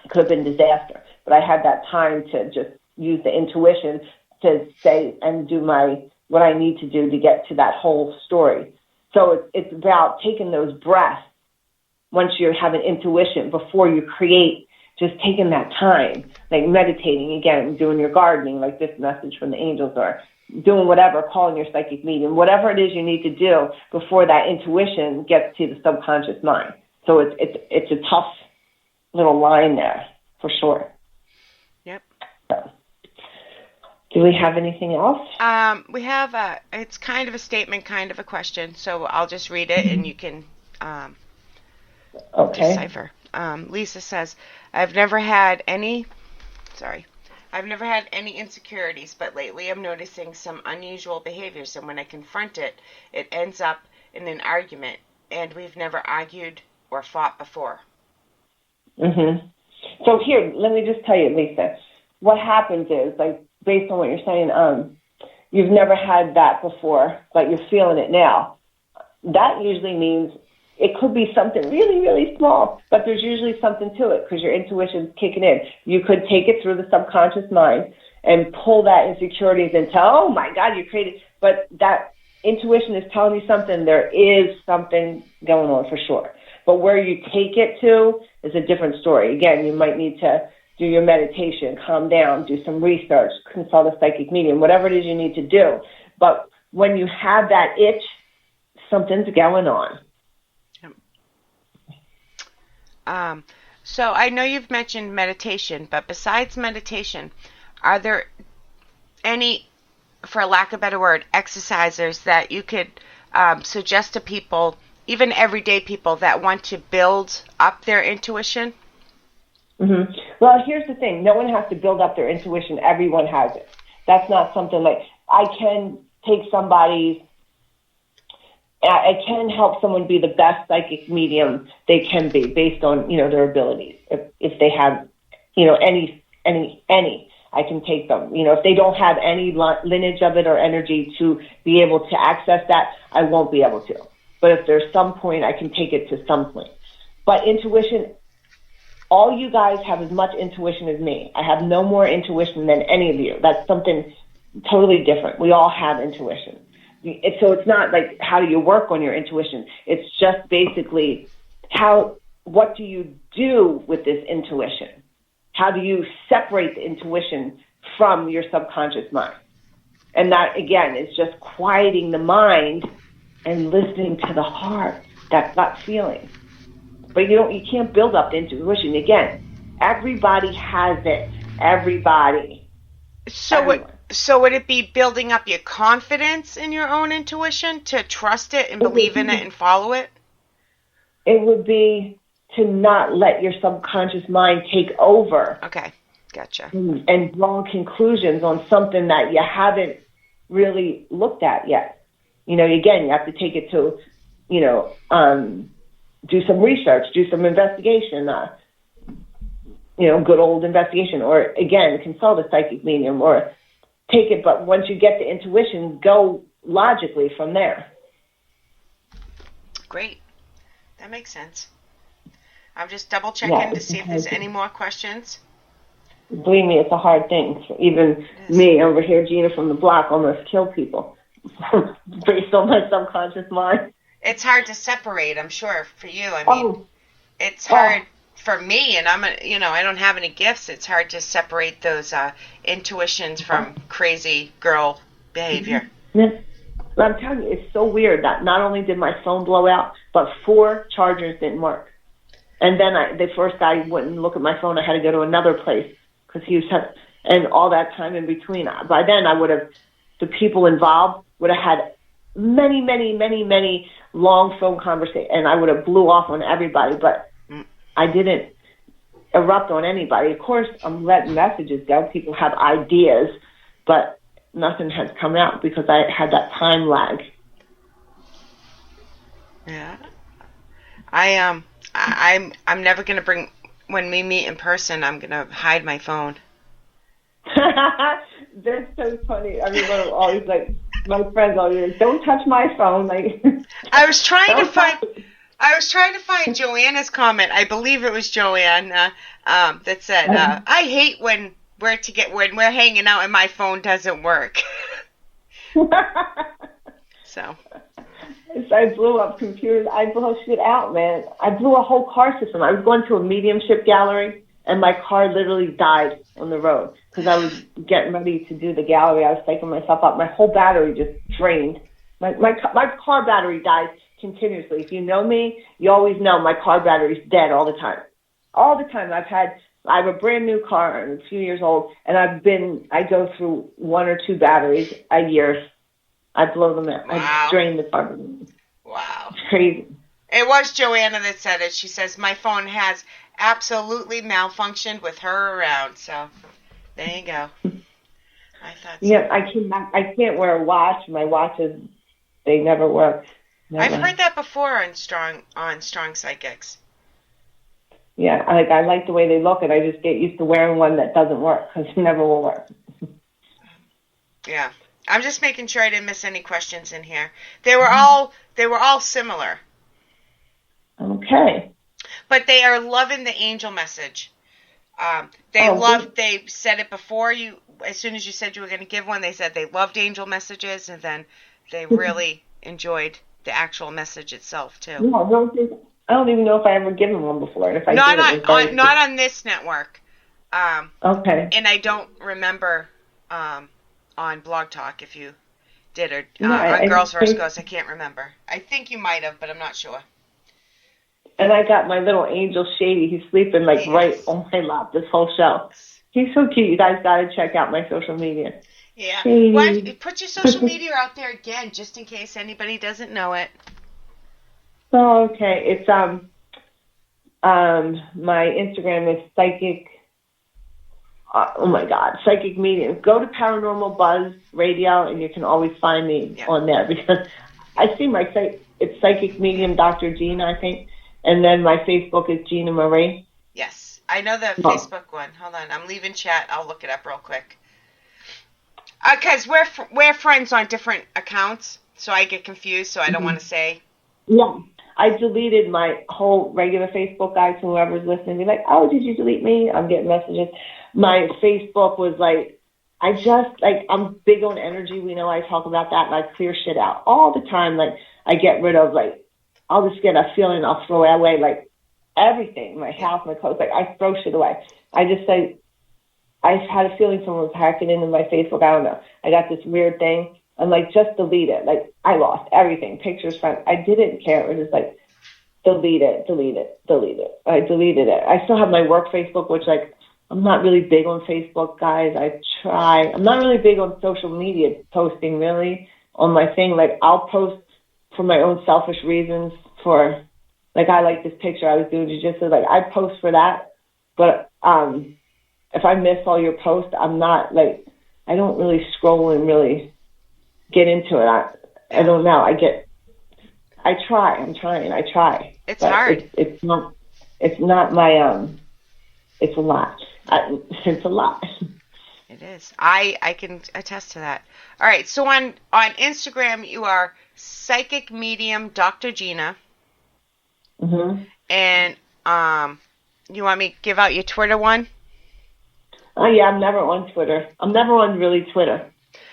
it could have been disaster. But I had that time to just use the intuition to say and do what I need to do to get to that whole story. So it's about taking those breaths once you have an intuition before you create, just taking that time, like meditating again, doing your gardening, like this message from the angels, or doing whatever, calling your psychic medium, whatever it is you need to do before that intuition gets to the subconscious mind. So it's a tough little line there, for sure. Yep. So. Do we have anything else? We have it's kind of a statement, kind of a question. So I'll just read it and you can decipher. Lisa says, I've never had any insecurities, but lately I'm noticing some unusual behaviors, and when I confront it, it ends up in an argument, and we've never argued or fought before. So here, let me just tell you, Lisa, what happens is, like, based on what you're saying, you've never had that before, but you're feeling it now. That usually means it could be something really, really small, but there's usually something to it, because your intuition's kicking in. You could take it through the subconscious mind and pull that insecurities into, oh my God, you created, but that intuition is telling you something. There is something going on for sure. But where you take it to is a different story. Again, you might need to do your meditation, calm down, do some research, consult a psychic medium, whatever it is you need to do. But when you have that itch, something's going on. So I know you've mentioned meditation, but besides meditation, are there any, for lack of a better word, exercises that you could suggest to people, even everyday people that want to build up their intuition? Well, here's the thing. No one has to build up their intuition. Everyone has it. That's not something like, I can help someone be the best psychic medium they can be based on, their abilities. If they have, any. I can take them. You know, if they don't have any lineage of it or energy to be able to access that, I won't be able to. But if there's some point, I can take it to some point. But intuition, all you guys have as much intuition as me. I have no more intuition than any of you. That's something totally different. We all have intuition. So it's not like how do you work on your intuition. It's just basically what do you do with this intuition? How do you separate the intuition from your subconscious mind? And that, again, is just quieting the mind and listening to the heart, that gut feeling. But you can't build up the intuition. Again, everybody has it. Everybody. So would it be building up your confidence in your own intuition to trust it and believe in it and follow it? It would be to not let your subconscious mind take over. Okay, gotcha. And draw conclusions on something that you haven't really looked at yet. You know, again, you have to take it to, do some research, do some investigation, good old investigation, or again, consult a psychic medium or take it. But once you get the intuition, go logically from there. Great. That makes sense. I'm just double checking to see if there's any more questions. Believe me, it's a hard thing. Even me over here, Gina from the block, almost killed people based on my subconscious mind. It's hard to separate, I'm sure, for you. I mean, it's hard for me, and I don't have any gifts. It's hard to separate those intuitions from crazy girl behavior. Yes. But I'm telling you, it's so weird that not only did my phone blow out, but 4 chargers didn't work. And then the first guy wouldn't look at my phone. I had to go to another place because and all that time in between. By then, the people involved would have had many, many, many, many long phone conversations, and I would have blew off on everybody, but I didn't erupt on anybody. Of course, I'm letting messages go. People have ideas, but nothing has come out because I had that time lag. Yeah. I'm never going to bring, when we meet in person, I'm going to hide my phone. That's so funny. Everyone always my friends always don't touch my phone. I was trying to find Joanna's comment. I believe it was Joanne that said, I hate when we're hanging out and my phone doesn't work. So. I blew up computers. I blow shit out, man. I blew a whole car system. I was going to a mediumship gallery, and my car literally died on the road because I was getting ready to do the gallery. I was psyching myself up. My whole battery just drained. My car battery dies continuously. If you know me, you always know my car battery's dead all the time. All the time. I have a brand new car, and a few years old, and I go through 1 or 2 batteries a year. I blow them out. Wow. I drain the car. Wow. It's crazy. It was Joanna that said it. She says, my phone has absolutely malfunctioned with her around. So, there you go. I thought so. Yeah, I can't wear a watch. My watches, they never work. Never. I've heard that before on Strong Psychics. Yeah, I like the way they look, and I just get used to wearing one that doesn't work because it never will work. Yeah. I'm just making sure I didn't miss any questions in here. They were all similar. Okay. But they are loving the angel message. They said it before you, as soon as you said you were going to give one, they said they loved angel messages, and then they really enjoyed the actual message itself too. No, I don't even know if I ever given one before. If I not on this network. Okay. And I don't remember on Blog Talk if you did, or on Girls vs. Ghosts, I can't remember. I think you might have, but I'm not sure. And I got my little angel Shady. He's sleeping right on my lap this whole show. He's so cute. You guys got to check out my social media. Yeah. Well, put your social media out there again, just in case anybody doesn't know it. Oh, okay. It's my Instagram is psychic. Oh my God, Psychic Medium. Go to Paranormal Buzz Radio, and you can always find me on there because I see my site. It's Psychic Medium Dr. Gina, I think, and then my Facebook is Gina Marie. Yes. I know the No. Facebook one. Hold on. I'm leaving chat. I'll look it up real quick. Because we're friends on different accounts, so I get confused, so I don't want to say. Yeah. I deleted my whole regular Facebook, guys. Whoever's listening, be like, oh, did you delete me? I'm getting messages. My Facebook was like, I'm big on energy. We know I talk about that, and I clear shit out all the time. Like, I get rid of, like, I'll just get a feeling, I'll throw it away, like, everything, my house, my clothes. Like, I throw shit away. I just say, I had a feeling someone was hacking into my Facebook. I don't know. I got this weird thing. I'm like, just delete it. Like, I lost everything, pictures, friends. I didn't care. It was just like, delete it. I deleted it. I still have my work Facebook, which, like, I'm not really big on Facebook, guys. I try. I'm not really big on social media posting, really, on my thing. Like, I'll post for my own selfish reasons for, like, I like this picture I was doing jiu-jitsu. Like, I post for that. But if I miss all your posts, I'm not, like, I don't really scroll and really get into it. I don't know. I try. I'm trying. I try. It's hard. It's not my, it's a lot. It's a lot. It is. I can attest to that. All right. So on Instagram, you are Psychic Medium Dr. Gina. Mm-hmm. And you want me to give out your Twitter one? Oh, yeah. I'm never on Twitter. I'm never on really Twitter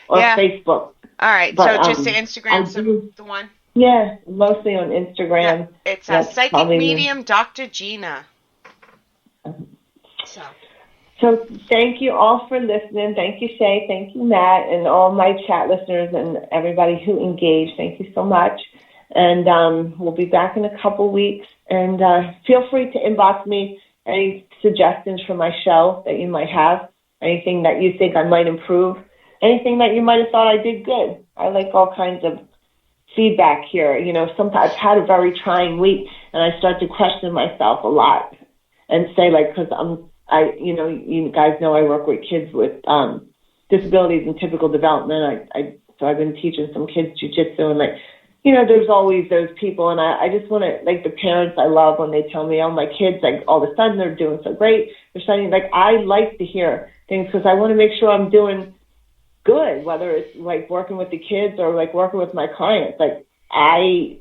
or Facebook. All right. But, so just the Instagram's the one? Yeah, mostly on Instagram. Yeah, it's Psychic Medium Dr. Gina. So thank you all for listening. Thank you, Shay. Thank you, Matt, and all my chat listeners and everybody who engaged. Thank you so much. And we'll be back in a couple weeks. And feel free to inbox me any suggestions for my show that you might have, anything that you think I might improve, anything that you might have thought I did good. I like all kinds of feedback here. You know, sometimes I've had a very trying week, and I start to question myself a lot and say, like, because you guys know I work with kids with disabilities and typical development. So I've been teaching some kids jiu-jitsu, and, like, you know, there's always those people, and I just want to, like, the parents I love when they tell me, oh, my kids, like, all of a sudden they're doing so great. They're studying. Like, I like to hear things because I want to make sure I'm doing good, whether it's, like, working with the kids or, like, working with my clients. Like, I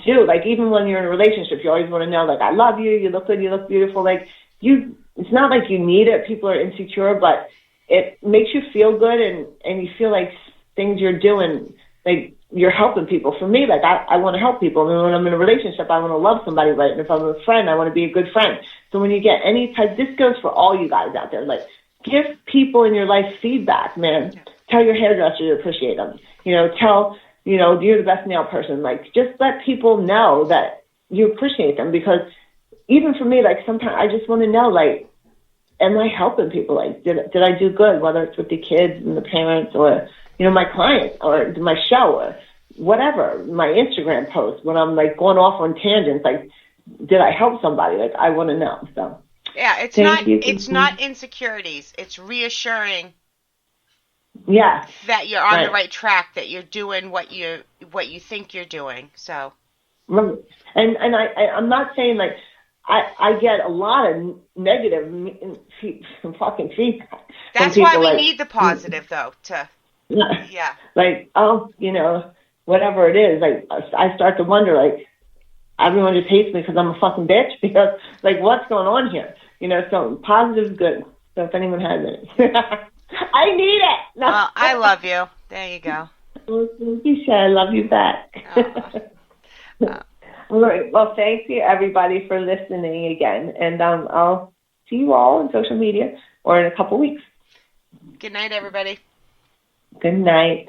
do. Like, even when you're in a relationship, you always want to know, like, I love you, you look good, you look beautiful. Like, it's not like you need it. People are insecure, but it makes you feel good, and you feel like things you're doing, like, you're helping people. For me, like, I want to help people. And when I'm in a relationship, I want to love somebody right. And if I'm a friend, I want to be a good friend. So when you get any type, this goes for all you guys out there. Like, give people in your life feedback, man. Tell your hairdresser you appreciate them. You know, tell, you know, you're the best nail person. Like, just let people know that you appreciate them. Because even for me, like, sometimes I just want to know, like, am I helping people? Like, did I do good, whether it's with the kids and the parents or, you know, my clients or my show or whatever, my Instagram post when I'm, like, going off on tangents, like, did I help somebody? Like, I want to know. So yeah, it's not insecurities. It's reassuring that you're on the right track, that you're doing what you think you're doing. So right. And I'm not saying, like, I get a lot of negative fucking feedback. That's why we need the positive, though, yeah. Like, oh, you know, whatever it is, like, I start to wonder, like, everyone just hates me because I'm a fucking bitch, because, like, what's going on here? You know, so positive is good. So if anyone has it. I need it. No. Well, I love you. There you go. Well, thank you, Shay. I love you back. All right. Well, thank you, everybody, for listening again. And I'll see you all on social media or in a couple weeks. Good night, everybody. Good night.